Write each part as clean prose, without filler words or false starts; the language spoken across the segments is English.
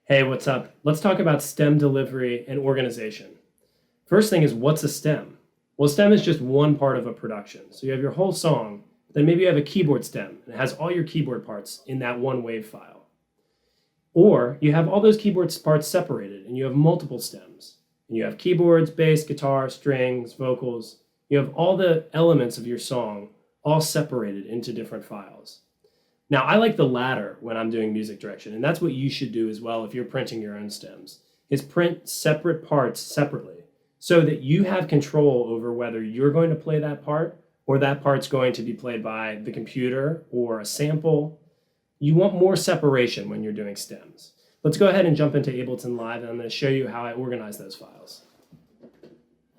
Hey, what's up? Let's talk about stem delivery and organization. First thing is, what's a stem? Well, a stem is just one part of a production. So you have your whole song, then maybe you have a keyboard stem, and it has all your keyboard parts in that one wave file. Or you have all those keyboard parts separated, and you have multiple stems. And you have keyboards, bass, guitar, strings, vocals. You have all the elements of your song all separated into different files. Now, I like the latter when I'm doing music direction, and that's what you should do as well if you're printing your own stems, is print separate parts separately so that you have control over whether you're going to play that part or that part's going to be played by the computer or a sample. You want more separation when you're doing stems. Let's go ahead and jump into Ableton Live, and I'm going to show you how I organize those files.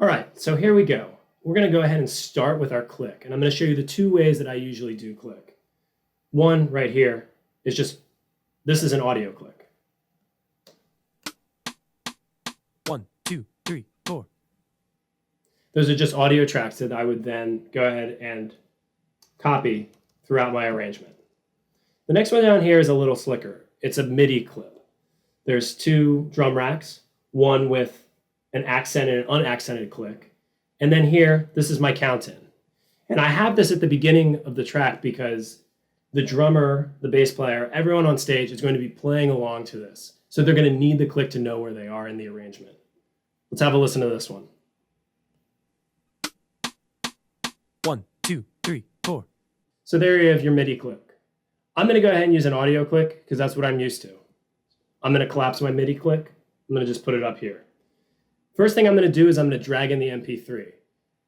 All right, so here we go. We're going to go ahead and start with our click, and I'm going to show you the two ways that I usually do click. One right here is this is an audio click. 1, 2, 3, 4. Those are just audio tracks that I would then go ahead and copy throughout my arrangement. The next one down here is a little slicker. It's a MIDI clip. There's two drum racks, one with an accented and unaccented click. And then here, this is my count in. And I have this at the beginning of the track because the drummer, the bass player, everyone on stage is going to be playing along to this. So they're going to need the click to know where they are in the arrangement. Let's have a listen to this one. 1, 2, 3, 4. So there you have your MIDI click. I'm going to go ahead and use an audio click because that's what I'm used to. I'm going to collapse my MIDI click. I'm going to just put it up here. First thing I'm going to do is I'm going to drag in the MP3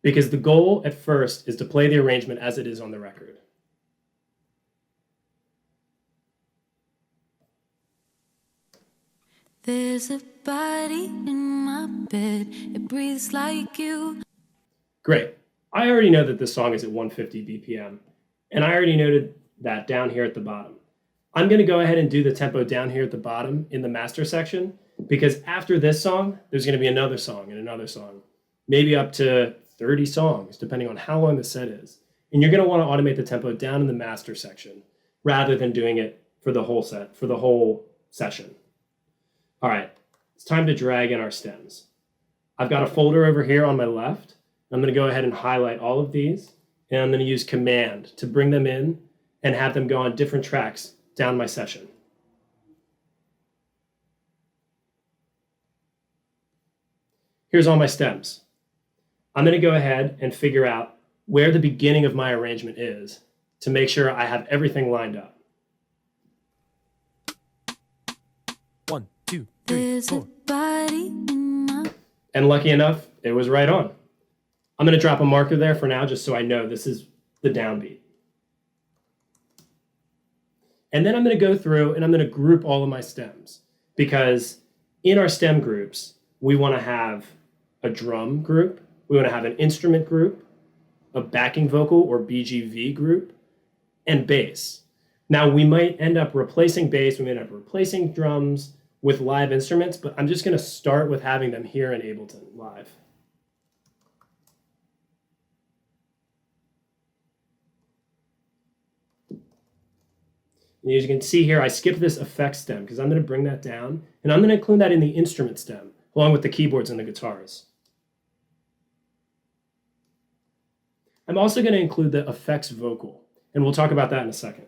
because the goal at first is to play the arrangement as it is on the record. There's a body in my bed, it breathes like you. Great. I already know that this song is at 150 BPM, and I already noted that down here at the bottom. I'm going to go ahead and do the tempo down here at the bottom in the master section, because after this song, there's going to be another song and another song, maybe up to 30 songs, depending on how long the set is. And you're going to want to automate the tempo down in the master section, rather than doing it for the whole set, for the whole session. All right, it's time to drag in our stems. I've got a folder over here on my left. I'm going to go ahead and highlight all of these, and I'm going to use Command to bring them in and have them go on different tracks down my session. Here's all my stems. I'm going to go ahead and figure out where the beginning of my arrangement is to make sure I have everything lined up. 1, 2, 3, 4. And lucky enough, it was right on. I'm going to drop a marker there for now just so I know this is the downbeat. And then I'm going to go through and I'm going to group all of my stems, because in our stem groups, we want to have a drum group, we want to have an instrument group, a backing vocal or BGV group, and bass. Now we might end up replacing bass, we might end up replacing drums with live instruments, but I'm just going to start with having them here in Ableton Live. And as you can see here, I skipped this effects stem because I'm going to bring that down, and I'm going to include that in the instrument stem, along with the keyboards and the guitars. I'm also going to include the effects vocal, and we'll talk about that in a second.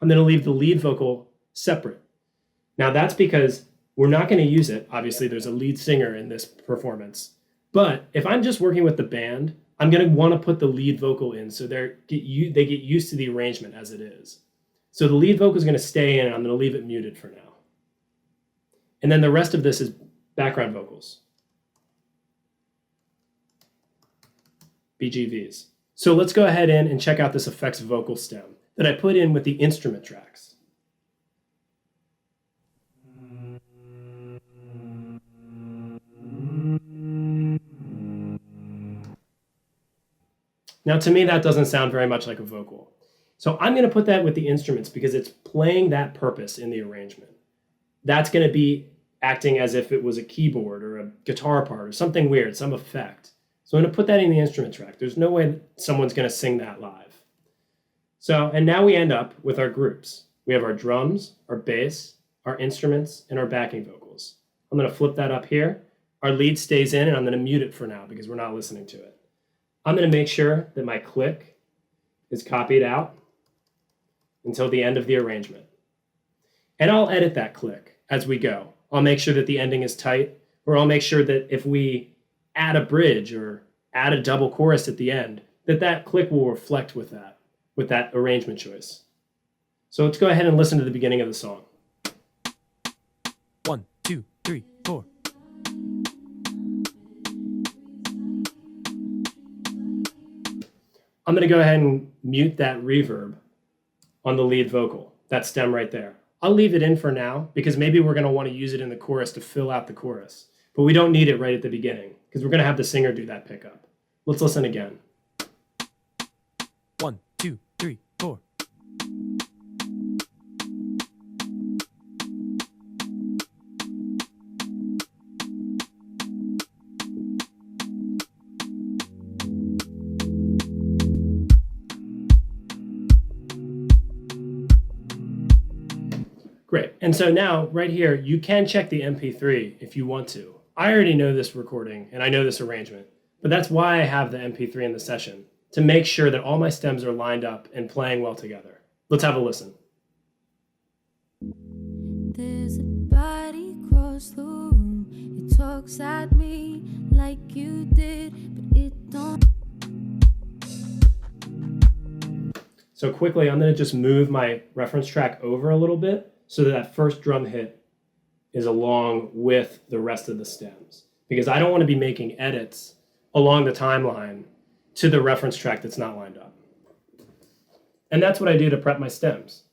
I'm going to leave the lead vocal separate. Now that's because we're not going to use it. Obviously, there's a lead singer in this performance. But if I'm just working with the band, I'm going to want to put the lead vocal in so they get used to the arrangement as it is. So the lead vocal is going to stay in, and I'm going to leave it muted for now. And then the rest of this is background vocals, BGVs. So let's go ahead in and check out this effects vocal stem that I put in with the instrument tracks. Now, to me, that doesn't sound very much like a vocal. So I'm going to put that with the instruments because it's playing that purpose in the arrangement. That's going to be acting as if it was a keyboard or a guitar part or something weird, some effect. So I'm going to put that in the instrument track. There's no way that someone's going to sing that live. So, and now we end up with our groups. We have our drums, our bass, our instruments, and our backing vocals. I'm going to flip that up here. Our lead stays in, and I'm going to mute it for now because we're not listening to it. I'm going to make sure that my click is copied out until the end of the arrangement. And I'll edit that click as we go. I'll make sure that the ending is tight, or I'll make sure that if we add a bridge or add a double chorus at the end, that click will reflect with that arrangement choice. So let's go ahead and listen to the beginning of the song. 1, 2, 3, 4. I'm going to go ahead and mute that reverb on the lead vocal, that stem right there. I'll leave it in for now because maybe we're going to want to use it in the chorus to fill out the chorus. But we don't need it right at the beginning because we're going to have the singer do that pickup. Let's listen again. 1, 2, 3, 4. Great. And so now, right here, you can check the MP3 if you want to. I already know this recording and I know this arrangement, but that's why I have the MP3 in the session, to make sure that all my stems are lined up and playing well together. Let's have a listen. There's a body across the room. It talks at me like you did, but it don't. So quickly, I'm going to just move my reference track over a little bit so that first drum hit is along with the rest of the stems, because I don't want to be making edits along the timeline to the reference track that's not lined up. And that's what I do to prep my stems.